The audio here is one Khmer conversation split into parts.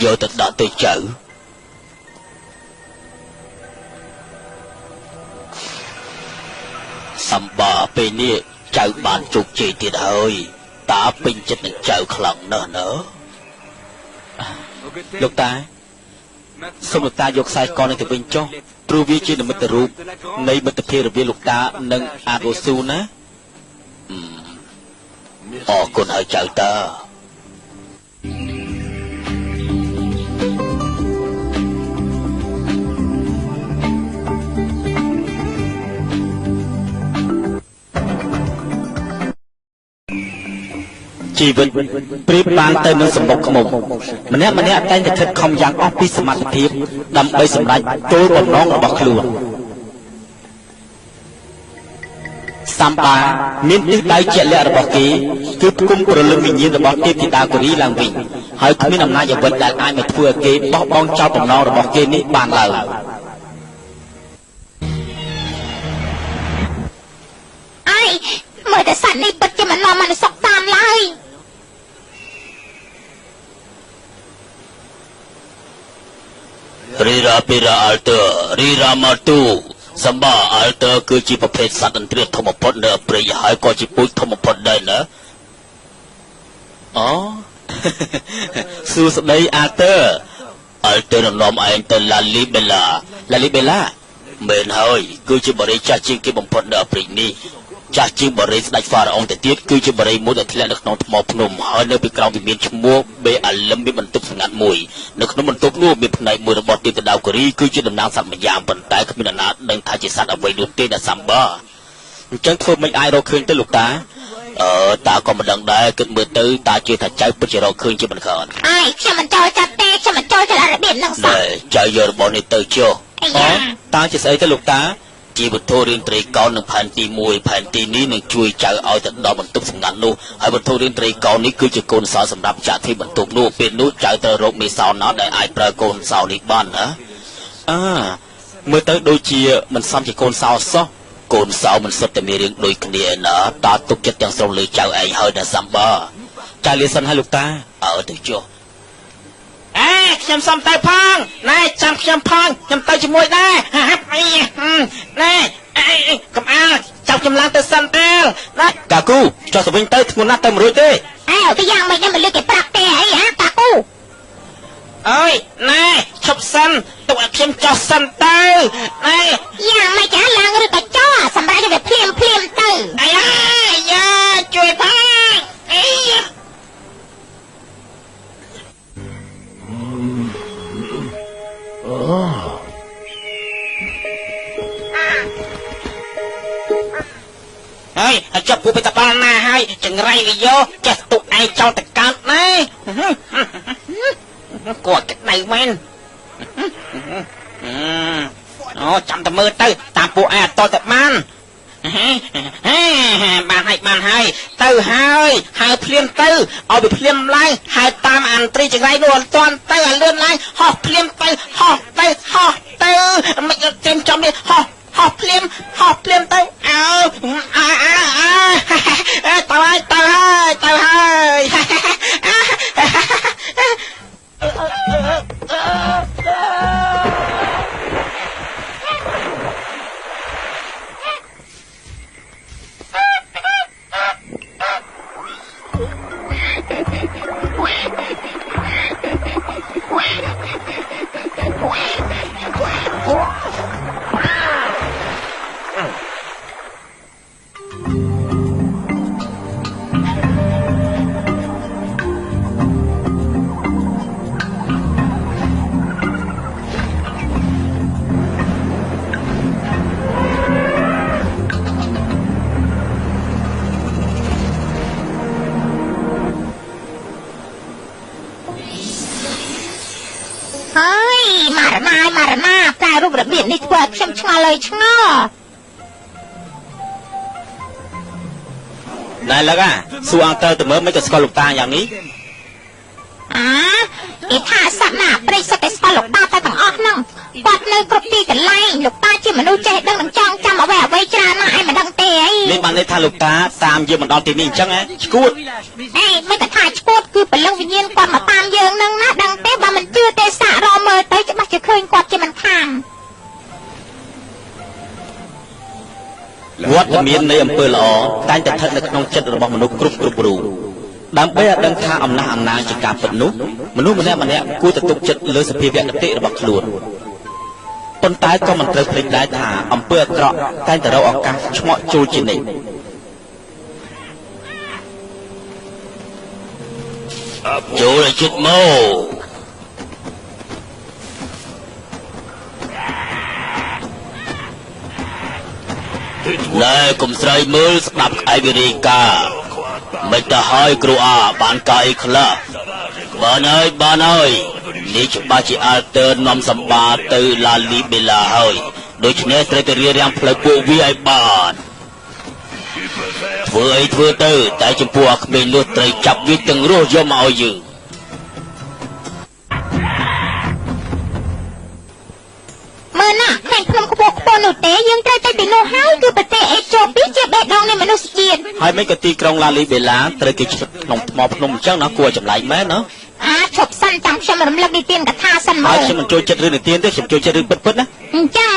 យកទៅដាក់ទៅចៅសម្បាពេលនេះចៅបានជោគជ័យទៀតហើយតាពេញចិត្តនឹងចៅខ្លាំងណាស់ណាលោកតាសូមលោកតាយកខ្សែកនេះទៅវិញចុះព្រោះវាជានិមិត្តរូបនៃមិត្តភាពរវាងលោកតានិងអារ៉ូស៊ូណាអរគុណហើយចៅតាជីវិតប្រៀបបានទៅនឹងសម្បុកឃ្មុំម្នាក់តែងតែខិតខំយ៉ាងអស់ពីសមត្ថភាពដើម្បីសម្រេចគោលបំណងរបស់ខ្លួនសម្បាមានទិសដៅជាក់លាក់របស់គេគឺផ្គុំព្រលឹងវិញ្ញាណរបស់ទេពធីតាកូរីឡើងវិញហើយគ្មានអំណាចអ្វីដែលអាចមកធ្វើឲ្យគេបោះបង់ចោលបំណងរបស់គេនេះបានឡើយអើយមើលតែសត្វនេះពិតជាមិននាំមកសុខតាមឡើយរីរ៉ាពីរ៉ាអាល់ទ័ររីរ៉ាម៉ាទូសម្បាអាល់ទ័រគឺជាប្រភេទសត្វអន្ទ្រាធំបំផុតនៅព្រៃហើយក៏ជាពូជធំបំផុតដែរណាអូសួស្ដីអាល់ទ័រនាំឯងទៅឡាលីបេឡាមែនហើយគឺជាបរិយាចាស់ជាងគេបំផុតនៅព្រៃនេះចាស់ជាងបរិយាស្ដេចហ្វារ៉ាអុងទៅទៀតគឺជាបរិយាមួយដែលធ្លាក់នៅក្នុងថ្មភ្នំហើយនៅពីក្រោមវាមានឈ្មោះបេអាលឹមមានបន្ទប់ស្ងាត់មួយនៅក្នុងបន្ទប់នោះមានផ្នែកមួយរបស់ទេពធីតាកូរីគឺជាតំណាងសត្វម្យ៉ាងប៉ុន្តែគ្មានអ្នកណាដឹងថាជាសត្វអ្វីនោះទេដែលសម្បាអញ្ចឹងធ្វើមិនអាចរកឃើញទៅលោកតាតាក៏មិនដឹងដែរគិតមើលទៅតាជឿថាចៅពិតជារកឃើញជាមិនខានអើយខ្ញុំមិនចូលចិត្តទេខ្ញុំមិនចូលចិត្តរបៀបហ្នឹងសោះចៅយករបស់នេះទៅចុះតាជាស្អីទៅលោកតាជាវត្ថុរៀនត្រីកោណនឹងផែនទី1ផែនទីនេះនឹងជួយចៅឲ្យទៅដល់បន្ទប់សម្ងាត់នោះហើយវត្ថុរៀនត្រីកោណនេះគឺជាកូនសោសម្រាប់ចាក់ទីបន្ទប់នោះពេលនោះចៅត្រូវរកមេសោណាដែលអាចប្រើកូនសោនេះបានណាមើលទៅដូចជាមិនសមជាកូនសោសោះកូនសោមិនសុទ្ធតែមានរឿងដូចគ្នាណាតាទុកចិត្តទាំងស្រុងលើចៅឯងហើយណាសម្បាចៅលាសិនហើយលោកតាទៅចុះខ្ញុំសុំទៅផងណែចាំខ្ញុំផងខ្ញុំទៅជាមួយដែរហាប់អីណែកុំអាលចាប់ខ្ញុំឡើងទៅសិនទេណាកាគូចុះទៅវិញទៅធ្ងន់ណាស់ទៅមិនរួចទេទៅយ៉ាងម៉េចមិនលើកគេប្រាក់ទេអីហាកាគូអើយណែឈប់សិនទុកឲ្យខ្ញុំចុះសិនទៅណែយ៉ាងម៉េចឡើងឬក៏ចុះសម្រាប់វាភ្លាមទៅអាយ៉ាជួយផងអីហើយចាប់ពូបិតបាល់ណាហើយចង្រៃវាយកចេះទុកឯងចោលតកើតណាគាត់ក្តៅមែនអូចាំតែមើលទៅតាមពួកឯងអត់តទៅបានបានហើយទៅហើយហើភ្លាមទៅឲ្យវាភ្លាមឡើងហើយតាមអន្ត្រីចង្រៃនោះអត់តាន់ទៅឲ្យលឿនឡើងហោះភ្លាមទៅហោះទៅមិនចេញចំនេះហោះភ្លាមទៅទៅម៉ារតែរូបរបៀបនេះធ្វើឲ្យខ្ញុំឆ្ងល់លើឆ្ងល់ណែលឹកសួរអង្កលទៅមើលមិនក៏ស្គាល់លោកតាយ៉ាងនេះគេថាសត្វណាព្រៃសត្វតែស្គាល់លោកតាតែទាំងអស់ហ្នឹងគាត់នៅគ្រប់ទីកន្លែងលោកតាជាមនុស្សចេះដឹងនឹងចងចាំអ្វីច្រើនណាស់ឯងមិនដឹងទេអីនេះបានន័យថាលោកតាតាមយើងមកដល់ទីនេះអញ្ចឹងឈួតមិនតែថាឈួតគឺពលឹងវិញ្ញាណគាត់មកតាមយើងហ្នឹងណាដឹងទេបើមិន ឿទេសាក់រមើលទៅច្បាស់ជាឃើញគាត់ជាមិនខាន វត្តមាននៃអំពើល្អតែងតែស្ថិតនៅក្នុងចិត្តរបស់មនុស្សគ្រប់រូបដើម្បីឲ្យដឹងថាអំណះអំណាងជាការពិតនោះមនុស្សម្នាក់គួរតែទុកចិត្តលើសភាវគតិរបស់ខ្លួនប៉ុន្តែក៏មិនត្រូវភ្លេចដែរថាអំពើអាក្រក់តែងតែរកឱកាសឆ្មក់ចូលជានិច្ចចូលឲ្យជិតមកណែកុំស្រ័យមើលស្ដាប់ឯវិរិកាមិនទៅហើយគ្រូអាបានកាយខ្លះបានហើយនេះច្បាស់ជាអាល់ទ័រនាំសម្បាទៅឡាលីបេឡាហើយដូច្នេះត្រូវតែរៀបរៀងផ្លូវពួកវាឲ្យបានធ្វើអីធ្វើទៅតែចំពោះអាក្មេងនោះត្រូវចាប់វាទាំងរស់យកមកឲ្យយើងមើលណាខាងក្នុងខ្ពស់នោះទេយើងត្រូវទៅទីនោះហើយគឺប្រទេសអេជូពីជាបេះដូងនៃមនុស្សជាតិហើយមិនក៏ទីក្រុងឡាលីបេឡាត្រូវគេឆ្លុះក្នុងថ្មភ្នំអញ្ចឹងណាគួរចម្លែកមែនណាឈប់សិនចាំខ្ញុំរំលឹកនិទានកថាសិនមកហើយខ្ញុំមិនចូលចិត្តរឿងនិទានទេខ្ញុំចូលចិត្តរឿងពិតណាអញ្ចឹង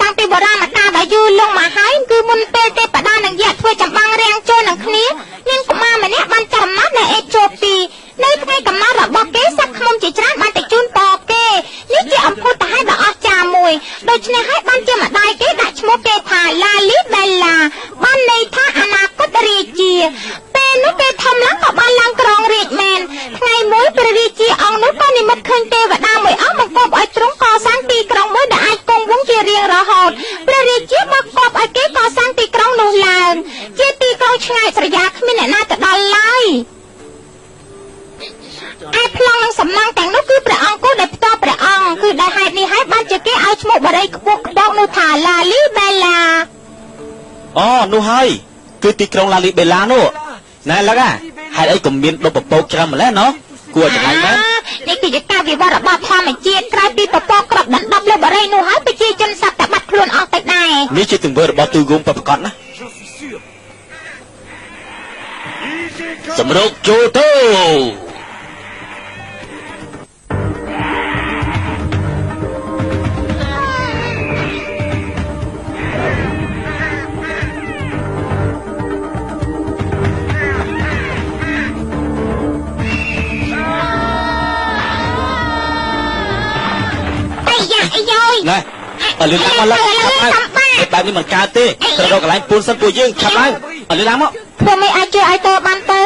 តាំងពីបុរាណកាលដែលយូរលង់មកហើយគឺមុនពេលទេបតានឹងយៈធ្វើចម្បាំងរាំងចូលនឹងគ្នានាងកុមារម្នាក់បានចាំមាត់នៅអេជូពីនៅថ្ងៃកំណត់របស់គេសត្វឃ្មុំជាច្រើនបានទៅជូនពរគេនេះជាអំពើតាហេតុដ៏អស្ចារ្យមួយដូច្នេះហើយបានជាម្ដាយគេដាក់ឈ្មោះគេថាឡាលីបេឡាបានន័យថាអនាគតរាជាពេលនោះគេធំឡើងក៏បានឡើងក្រងរាជមែនថ្ងៃមួយព្រះរាជាអង្គនោះក៏និមិត្តឃើញទេវតាមួយអង្គបង្គាប់ឲ្យទ្រង់កសាងទីក្រុងមួយដែលអាចគង់វង្សជារៀងរហូតព្រះរាជាបានគាប់ឲ្យគេកសាងទីក្រុងនោះឡើងជាទីក្រុងឆ្ងាយស្រយាលគ្មានអ្នកណាទៅដល់ឡើយឯប្លង់នឹងសំណងទាំងនោះគឺព្រះអង្គគូដែលផ្ទាល់ព្រះអង្គគឺដែលហេតុនេះហើយបានជាគេឲ្យឈ្មោះបរិយខ្ពស់ខ្ពស់នោះថាឡាលីបេឡាអូនោះហើយគឺទីក្រុងឡាលីបេឡានោះណែលឹកហេតុអីក៏មានដុបពពកច្រើនម្ល៉េះណោះគួរចម្លែកមែននេះគឺជាការវិវត្តរបស់ធម្មជាតិក្រោយពីពពកក្របដណ្ដប់លើបរិយនោះហើយប្រជាជនសត្វតែបាត់ខ្លួនអស់ទៅដែរនេះជាទង្វើរបស់ទូយងប្រកបណាសម្រុកចូលទៅណែអលឺឡើងមកឡើងបែបនេះមិនកើតទេត្រូវរកកន្លែងពូនសិនពួកយើងឆាប់ឡើងអលឺឡើងមកធ្វើមិនអាចជួយឲ្យតើបានទៅ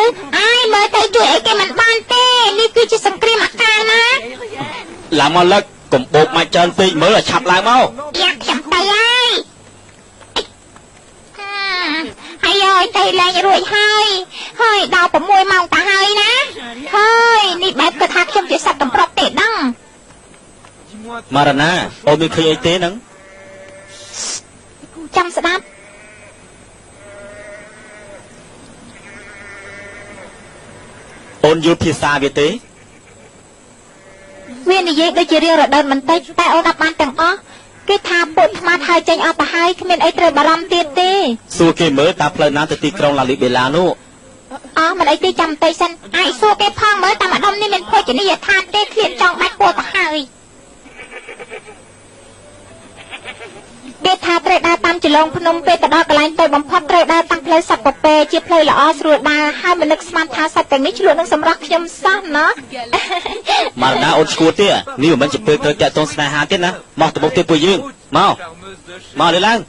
មើលទៅជួយអីគេមិនបានទេនេះគឺជាសង្គ្រាមអាកាសណាឡើងមកលឹកកុំបោកមកច្រើនពេកមើលឲ្យឆាប់ឡើងមកយ៉ាខ្ញុំទៅហើយហើយទៅលេងរួចហើយដល់6ម៉ោងទៅហើយណាហើយនេះបែបគាត់ថាខ្ញុំជាសត្វកំប្រុកទេដឹងម៉ារ៉ាណាអូនមានឃើញអីទេហ្នឹងចាំស្ដាប់អូនយល់ភាសាវាទេវានិយាយដូចជារៀងរដើនបន្តិចតែអូនអត់បានទាំងអស់គេថាពុតថ្មហើយចេញអស់ទៅហើយគ្មានអីត្រូវបារម្ភទៀតទេសួរគេមើលតើផ្លូវណាទៅទីក្រុងឡាលីបេឡានោះមិនអីទេចាំបន្តិចសិនសួរគេផងមើលតាមម្ដុំនេះមានភោជនីយដ្ឋានទេឃ្លានចង់បាច់ពោលទៅហើយគេថាត្រូវដើរតាមចលងភ្នំពេលទៅដល់កន្លែងតូចបំផុតត្រូវដើរតាមផ្លូវសត្វពពែជាផ្លូវល្អស្រួលដើរហើយមិននឹកស្មានថាសត្វទាំងនេះឆ្លួតនឹងសម្រស់ខ្ញុំសោះណាម៉ារ៉ាណាអូនឈួតទេនេះមិនមែនជាពេលត្រូវតាក់ទងស្នេហាទេណាមកទៅមុខទៀតពួកយើងមកលើឡើង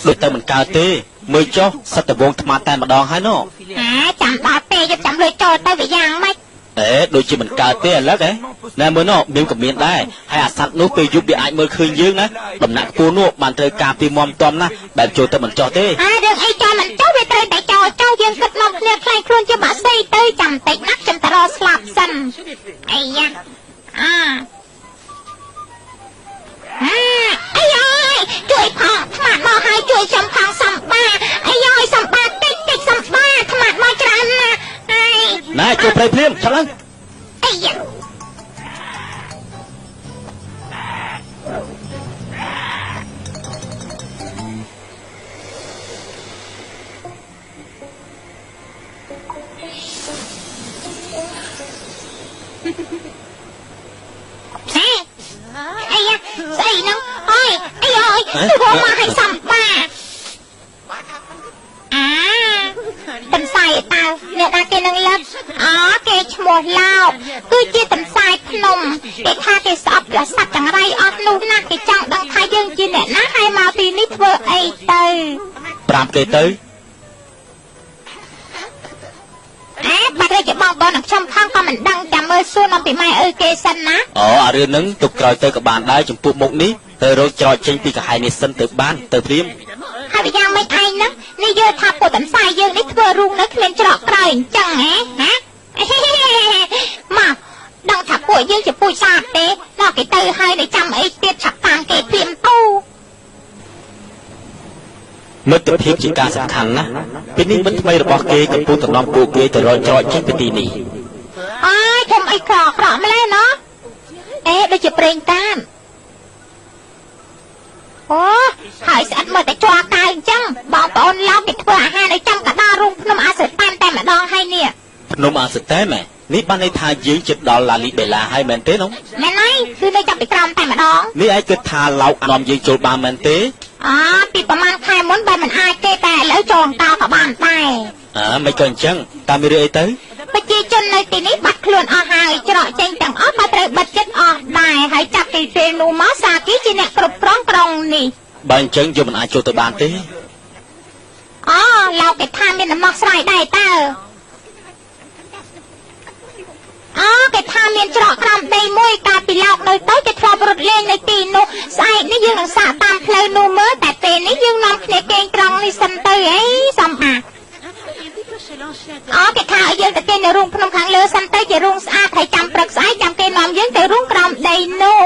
ដូចទៅមិនកើតទេមើលចុះសត្វតវងថ្មតែម្ដងហើយណូចាំដល់ពេលយកចាំលុយចូលទៅវាយ៉ាងម៉េចដូចជាមិនកើតទេឥឡូវណែមើលណូមានក៏មានដែរហើយអាសត្វនោះពេលយប់វាអាចមើលឃើញយើងណាដំណាក់ពូនោះបានត្រូវការពីមុំតំណាបែបចូលទៅមិនចោះទេរឿងអីចូលមិនចោះវាត្រូវតែចូលយើងគិតមកគ្នាខ្លាញ់ខ្លួនជាបាក់សីទៅចាំតិចណាស់ខ្ញុំទៅរកស្លាប់សិនអីយ៉ាអាយជួយផងថ្មមកហើយជួយខ្ញុំផងសម្បាអាយសម្បាតិចសម្បាថ្មមកច្រើនណាស់ណែជួយព្រៃភ្លាមចាំឡើងអាយ អីស្អីហ្នឹងអើយអីអើយធ្វើមកឲ្យសំបាតំសាយតើអ្នកណាគេនឹងលឹកគេឈ្មោះឡោកគឺជាតំសាយភ្នំគេថាគេស្អប់សត្វចង្រៃអស់នោះណាគេចង់ដឹងថាយើងជាអ្នកណាហើយមកទីនេះធ្វើអីទៅប្រាប់គេទៅបាត់ហើយជាបងប្អូនខ្ញុំផងក៏មិនដឹងចាំមើលសួរនាំពីម៉ែអើគេសិនណាអារឿងហ្នឹងទុកក្រោយទៅក៏បានដែរចំពោះមុខនេះទៅរកច្រកចេញពីកាហាយនេះសិនទៅបានទៅព្រាមហើយយ៉ាងម៉េចឯងហ្នឹងនេះយល់ថាពុទ្ធិសាយយើងនេះធ្វើរូងនៅគ្មានច្រកក្រោយអញ្ចឹងហ៎មកដឹងថាពួកយើងជាពូជសាបទេដល់គេទៅហើយនៅចាំអីទៀតឆាប់តាមគេព្រាមទៅមិត្តភាពជាការសំខាន់ណាស់ពេលនេះមិត្តថ្មីរបស់គេកំពុងតំណពួកគេទៅរកច្រកចេញពីទីនេះខ្ញុំអីក្រក់ម្ល៉េះណោះដូចជាប្រេងតាមហើយស្អិតមើលតែជាប់កៅអញ្ចឹងបងប្អូនឡោកគេធ្វើអាហារនៅចំកណ្ដាលរូងភ្នំអាសតាមតែម្ដងហើយនេះភ្នំអាសតាមនេះបានន័យថាយើងជិតដល់ឡាលីបេឡាហើយមែនទេនោះមែនហើយគឺនៅចាប់ពីក្រោមតែម្ដងនេះឯងគិតថាឡោកនាំយើងចូលបានមែនទេពីប្រហែលខែមុនបើមិនអាចទេតែឥឡូវចូលអង្កោក៏បានដែរមិនក៏អញ្ចឹងតាមមានរឿងអីទៅប្រជាជននៅទីនេះបាត់ខ្លួនអស់ហើយច្រកចេញទាំងអស់មកត្រូវបិទចិត្តអស់ដែរហើយចាប់ពីពេលនោះមកសាគីជាអ្នកគ្រប់គ្រងក្រុងនេះបើអញ្ចឹងយើងមិនអាចចូលទៅបានទេឡោកគេថាមានដំណោះស្រាយដែរតើគេថាមានច្រកក្រោមដីមួយកាលពីឡោកនៅទៅគេធ្លាប់រត់លេងនៅទីនោះស្អែកនេះយើងនឹងសាកតាមផ្លូវនោះមើលតែពេលនេះយើងនាំគ្នាគេងត្រង់នេះសិនទៅអីសំអាគេថាឲ្យយើងទៅគេនៅរូងភ្នំខាងលើសិនទៅជារូងស្អាតហើយចាំព្រឹកស្អែកចាំគេនាំយើងទៅរូងក្រោមដីនោះ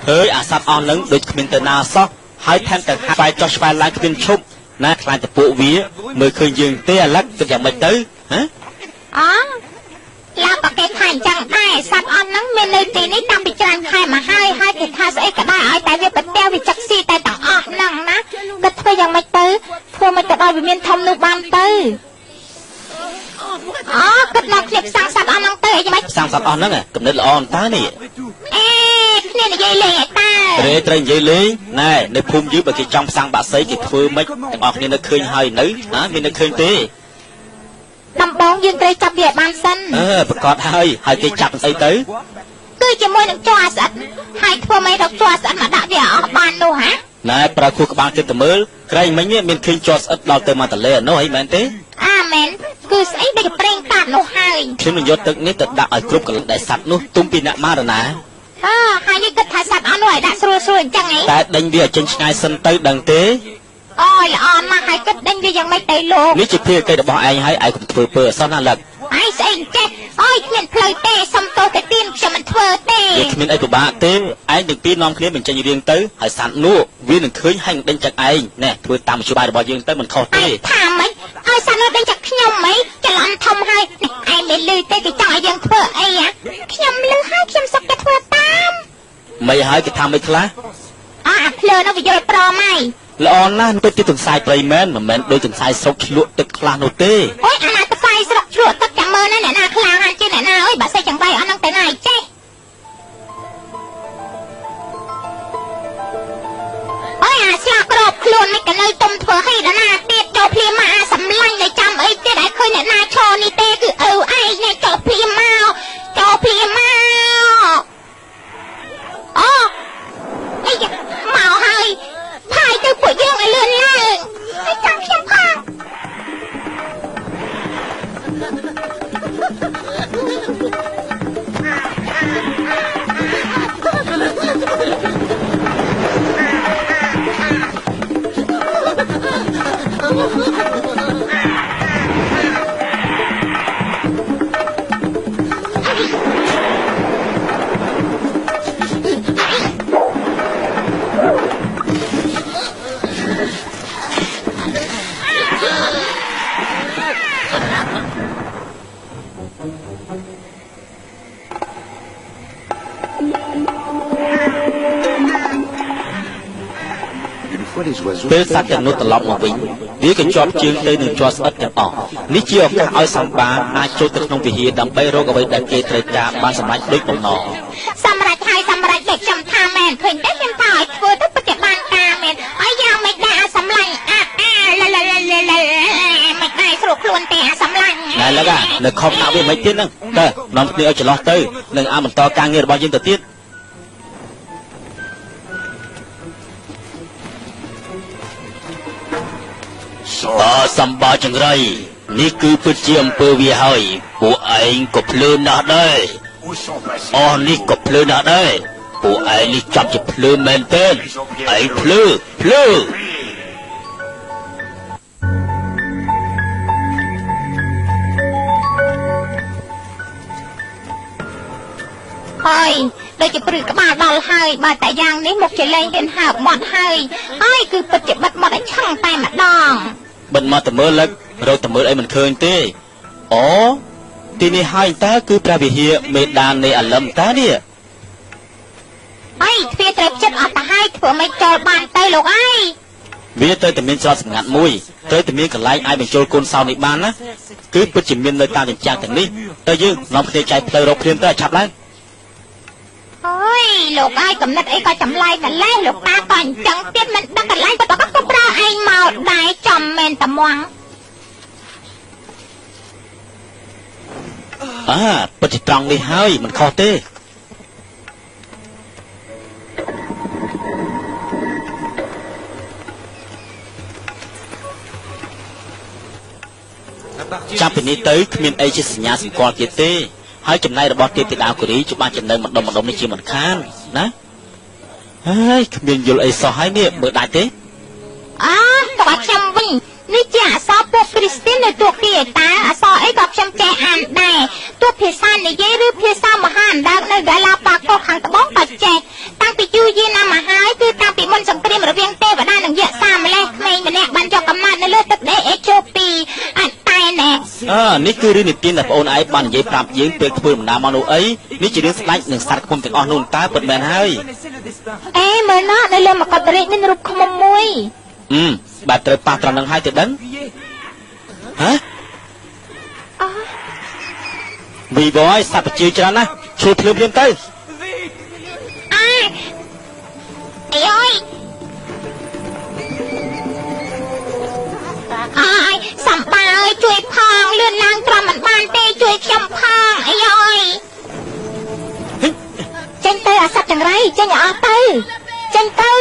ហើយអាសត្វអស់នឹងដូចគ្មានទៅណាសោះហើយថែមទាំងស្វែងចុះស្វែងឡើងគ្មានឈប់ណាខ្លាចតែពួកវាមើលឃើញយើងទេអាឡឹកគិតយ៉ាងម៉េចទៅឡាបគេថាអញ្ចឹងដែរសត្វអស់ហ្នឹងមាននៅទីនេះតាំងពីច្រើនខែមកហើយគេថាស្អីក៏ដែរឲ្យតែវាប្រទះវាចឹកស៊ីតែទាំងអស់ហ្នឹងណាគិតធ្វើយ៉ាងម៉េចទៅធ្វើមិនទៅដល់វាមានធំនោះបានទៅគិតមកឃ្លៀបសាំងសត្វអស់ហ្នឹងទៅអីយ៉ាងម៉េចសាំងសត្វអស់ហ្នឹងគំនិតល្អអន្តើនេះគ្នានិយាយលេងឯតាត្រូវនិយាយលេងណែនៅភូមិយើងបើគេចង់ផ្សាំងបាក់សីគេធ្វើម៉េចទាំងអស់គ្នានៅឃើញហើយនៅមាននៅឃើញទេដំបងយើងត្រូវចាប់វាឲ្យបានសិនប្រកាសហើយគេចាប់ស្អីទៅគឺជាមួយនឹងជ័រស្អិតហើយធ្វើម៉េចរកជ័រស្អិតមកដាក់វាអស់បាននោះណែប្រើខួរក្បាលគិតទៅមើលក្រែងមិញមានឃើញជ័រស្អិតដល់ទៅមកតលេនោះហីមែនទេមែនគឺស្អីដូចប្រេងកាត់នោះហើយខ្ញុំនឹងយកទឹកនេះទៅដាក់ឲ្យគ្រប់កន្លែងដែលសัตว์នោះទុំពីអ្នកម៉ារណាហើយយើងគិតថាសត្វអស់នោះឲ្យដាក់ស្រួលអញ្ចឹងហីតែដេញវាឲ្យចេញឆ្ងាយសិនទៅដឹងទេល្អណាស់ហើយគិតដេញវាយ៉ាងម៉េចទៅលោកនេះជាភារកិច្ចរបស់ឯងហើយឯងកុំធ្វើពើអសោះណាលឹកស្អីចេះគ្មានផ្លូវទេសុំទោសទៅទៀនខ្ញុំមិនធ្វើទេគ្មានអីពិបាកទេឯងទាំងពីរនាំគ្នាបញ្ចេញរៀងទៅហើយសัตว์នោះវានឹងឃើញហើយនឹងដេញចាក់ឯងណែធ្វើតាមមធ្យោបាយរបស់យើងទៅមិនខុសទេថាម៉េចឲ្យសัตว์នោះដេញចាក់ខ្ញុំហីច្រឡំធំហើយឯងមិនលឺទេគេចង់ឲ្យយើងធ្វើអីខ្ញុំលឺហើយខ្ញុំសុខតែធ្វើតាមមិនហើយគេថាមិនខ្លះភ្លើនោះវាយល់ប្រមហើយល្អណាស់ទៅទីទន្សាយព្រៃមែនមិនមែនដូចទន្សាយស្រុកឆ្លក់ទឹកខ្លះនោះទេអាណាទន្សាយស្រុកឆ្លក់ទឹកចាំមើលណាអ្នកណាខ្លាំងហានជាអ្នកណាបើសិនចង្រៃអស់នឹងទៅណាចេះអាស្លាកក្របខ្លួននេះក៏នៅទុំធ្វើឲ្យដល់ណាទៀតចូលភ្លាមមកសម្លាញ់នៅចាំអីទៀតឲ្យឃើញអ្នកណាឈរនេះទេគឺឪឯងនេះចូលភ្លាមមកមកហើយផាយទៅពួកយើងឲ្យលឿនឡើងឲ្យចាំខ្ញុំផង ពេលសត្វទាំងនោះត្រឡប់មកវិញវាក៏ជាប់ជើងទៅនឹងជាប់ស្អិតទាំងអស់នេះជាឱកាសឲ្យសម្បាអាចចូលទៅក្នុងវិហារដើម្បីរកអ្វីដែលគេត្រូវការបានសម្រេចដូចបំណងសម្រាប់ហើយសម្រាប់ដូចខ្ញុំថាមែនឃើញទេខ្ញុំថាឲ្យធ្វើទៅពិតជាបានការមែនហើយយ៉ាងមិនដែរអាសម្លាញ់មិនដែរស្រួលខ្លួនទេអាសម្លាញ់ណែលឹកនៅខំដាក់វាមិនទៀតហ្នឹងតើនាំគ្នាឲ្យច្រឡោះទៅនឹងអាបន្តការងាររបស់យើងទៅទៀតសម្បាចង្រៃនេះគឺពិតជាអំពើវាហើយពួកឯងក៏ភ្លើណាស់ដែរអស់នេះក៏ភ្លើណាស់ដែរពួកឯងនេះចាប់ជាភ្លើមែនទែនឯងភ្លើហើយដូចជាព្រឺក្បាលដល់ហើយបើតែយ៉ាងនេះមកជាលេងហ៊ានហើបមាត់ហើយគឺពិតជាបិទមាត់ឲ្យឆឹងតែម្ដងបិទមាត់ទៅមើលលឹករកទៅមើលអីមិនឃើញទេអូទីនេះហើយតើគឺព្រះវិហារមេដាននៃអាលឹមតើនេះហើយទ្វារត្រូវចិត្តអត់ទៅហើយធ្វើមិនចូលបានទៅលោកអើយវាទៅតែមានច្រកសម្ងាត់មួយត្រូវតែមានកន្លែងអាចបញ្ចូលកូនសោនេះបានណាគឺពិតជាមាននៅតាមចិញ្ចាក់ទាំងនេះតែយើងនាំគ្នាចែកផ្លូវរកព្រាមទៅឆាប់ឡើងអើយលោកអើយកំណត់អីក៏ចម្លែកកន្លែងលោកតាក៏អញ្ចឹងទៀតមិនដឹងកន្លែងក៏ប្រើឯងមកដែរចំមែនតមងពិតជាត្រង់នេះហើយមិនខុសទេចាប់ពីនេះទៅគ្មានអីជាសញ្ញាសម្គាល់ទៀតទេហើយចំណែករបស់ទេពធីតាកូរីច្បាស់ចំណេញម្ដុំនេះជាមិនខានណាហើយគ្មានយល់អីសោះហើយនេះមើលដាច់ទេក្បាច់ខ្ញុំវិញនេះជាអក្សរពួកគ្រីស្ទាននៅទូគីឯតាអក្សរអីក៏ខ្ញុំចេះអានដែរទោះភាសានិយាយឬភាសាមហាអណ្ដើកនៅហ្គាឡាប៉ាកូសខាងត្បូងក៏ចេះតាំងពីយូរយារណាស់មកហើយគឺតាំងពីមុនសង្គ្រាមរវាងទេវតានិងយក្សម្លេះក្មេងម្នាក់បានយកកំណើតនៅលើទឹកដីអេជូពីតែណែនេះគឺរឿងនិទានដែលបងអូនឯងបាននិយាយប្រាប់យើងពេលធ្វើដំណើរមកនោះអីនេះជារឿងស្ដេចនិងសត្វឃ្មុំទាំងអស់នោះតើពិតមែនហើយមើលណានៅលើមកុដរាជមានរូបឃ្មុំមួយបាទត្រូវប៉ះត្រង់នឹងហើយទៅដឹងវីបយសត្វប្រជាច្រើនណាស់ឈួរភ្លើមទៅអើយសម្បាអើយជួយផងលឿនឡើងត្រឹមមិនបានទេជួយខ្ញុំផងអីអើយចេញទៅអាសត្វចង្រៃចេញអស់ទៅចេញទៅ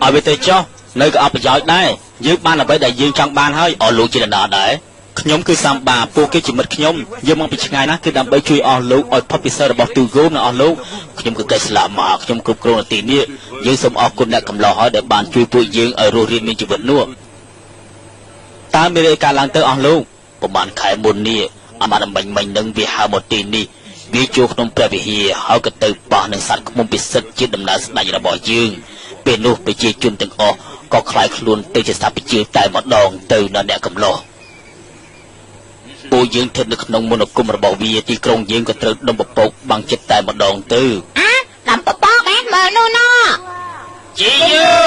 ឲ្យវាទៅចុះនៅក៏អត់ប្រយោជន៍ដែរយើងបានអ្វីដែលយើងចង់បានហើយអស់លោកជាដណ្ដរដែរខ្ញុំគឺសម្បាពួកគេជាមិត្តខ្ញុំយើងមកពីឆ្ងាយណាស់គឺដើម្បីជួយអស់លោកឲ្យផុតពីសិស្សរបស់ទូគោមនិងអស់លោកខ្ញុំគឺកិច្ចស្លាប់មកខ្ញុំគ្រប់គ្រងនាទីនេះយើងសូមអរគុណអ្នកកំឡោះហើយដែលបានជួយពួកយើងឲ្យរស់រានមានជីវិតនោះតើមានអីកើតឡើងទៅអស់លោកប្រហែលខែមុននេះអាមាត់មិញនឹងវាហៅមកទីនេះវាចូលក្នុងព្រះវិហារហើយក៏ទៅប៉ះនឹងសត្វឃ្មុំពិសិដ្ឋជាដំណើរស្ដេចរបស់យើងពេលនោះប្រជាជនទាំងអស់ក៏ខ្លាចខ្លួនទៅជាសត្វប្រជាតែម្ដងទៅនៅអ្នកកំឡោះពួកយើងស្ថិតនៅក្នុងមន្តអាគមរបស់វាទីក្រុងយើងក៏ត្រូវដុំពពកបាំងចិត្តតែម្ដងទៅដុំពពកមើលនោះណោជីយូ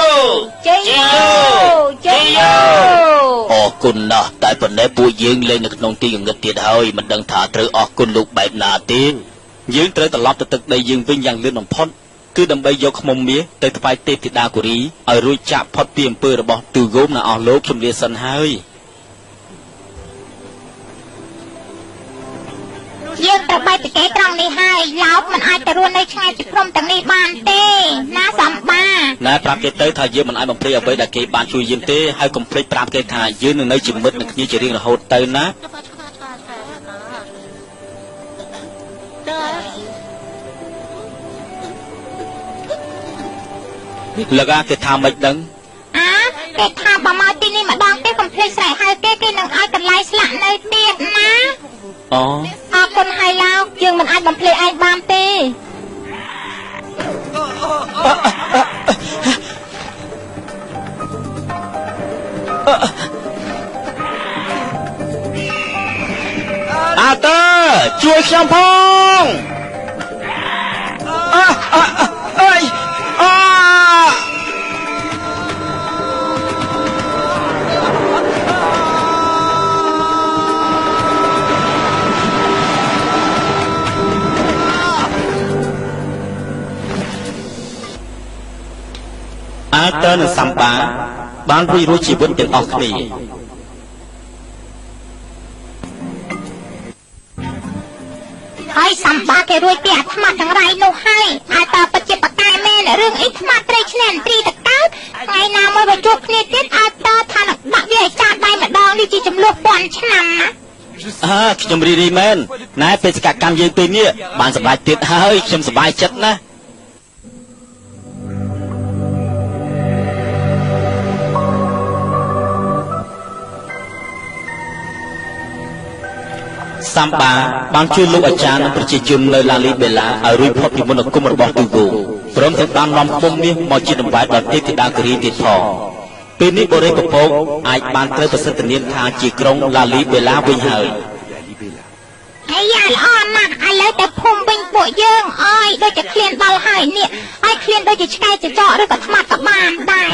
អរគុណណាស់តែប៉ុណ្ណេះពួកយើងលេងនៅក្នុងទីងងឹតទៀតហើយមិនដឹងថាត្រូវអរគុណលោកបែបណាទេយើងត្រូវត្រឡប់ទៅទឹកដីយើងវិញយ៉ាងលឿនបំផុត គឺដើម្បីយកខ្មុំមាសទៅថ្វាយទេពធីតាកូរីឲ្យរួចចាក់ផុតពីអំពើរបស់ទូគោមនៅអស់លោកជំរាបសិនហើយ យើងត្រូវបែកពីគេត្រង់នេះហើយឡោកមិនអាចទៅរស់នៅឆ្ងាយពីព្រំទាំងនេះបានទេណាសំបា ណែប្រាប់គេទៅថាយើងមិនអាចបំភ្លេចអ្វីដែលគេបានជួយយើងទេហើយកុំភ្លេចប្រាប់គេថាយើងនឹងនៅជាមិត្តនឹងគ្នាជារៀងរហូតទៅណាលកាគេថាមិនដឹង គេថាបើមកទីនេះម្ដងទេកុំភ្លេចស្រែកហៅគេនឹងឲ្យកន្លែងស្លាក់នៅទៀតណា អូ អរគុណហើយឡោកយើងមិនអាចបំភ្លេចឯងបានទេ អាតើជួយខ្ញុំផងអើយអ អាតើនិងសម្បាបានរួចរស់ជីវិតទាំងអស់គ្នា ហើយសម្បាគេរួចពីអាត្មាទាំងរៃនោះហើយហើយតើពិតជាបកកែមែនរឿងអីថ្មត្រីឆ្នេះត្រីតកើតថ្ងៃណាមួយបើជួបគ្នាទៀតឲ្យតើថានឹងដាក់វាឲ្យចានដៃម្ដងនេះជាចំនួនពាន់ឆ្នាំណា ខ្ញុំរីរីមែនណែបេសកកម្មយើងពេលនេះបានសម្រេចទៀតហើយខ្ញុំសប្បាយចិត្តណាស់ សម្បាបានជួយលោកអាចារ្យនិងប្រជាជននៅឡាលីបេឡាឲ្យរួចផុតពីមន្តអាគមរបស់ទូគោព្រមទាំងបាននាំខ្មុំមាសមកជាតម្លៃដល់ទេពធីតាគិរីទៀតផងពេលនេះបរិយពពកអាចបានត្រូវប្រសិទ្ធនាមថាជាក្រុងឡាលីបេឡាវិញហើយ ហើយយ៉ាល្អណាស់ឥឡូវទៅភូមិវិញពួកយើងអើយដូចជាឃ្លានដល់ហើយនេះឲ្យឃ្លានដូចជាឆ្កែចចកឬក៏ថ្មាត់ក៏បានដែរ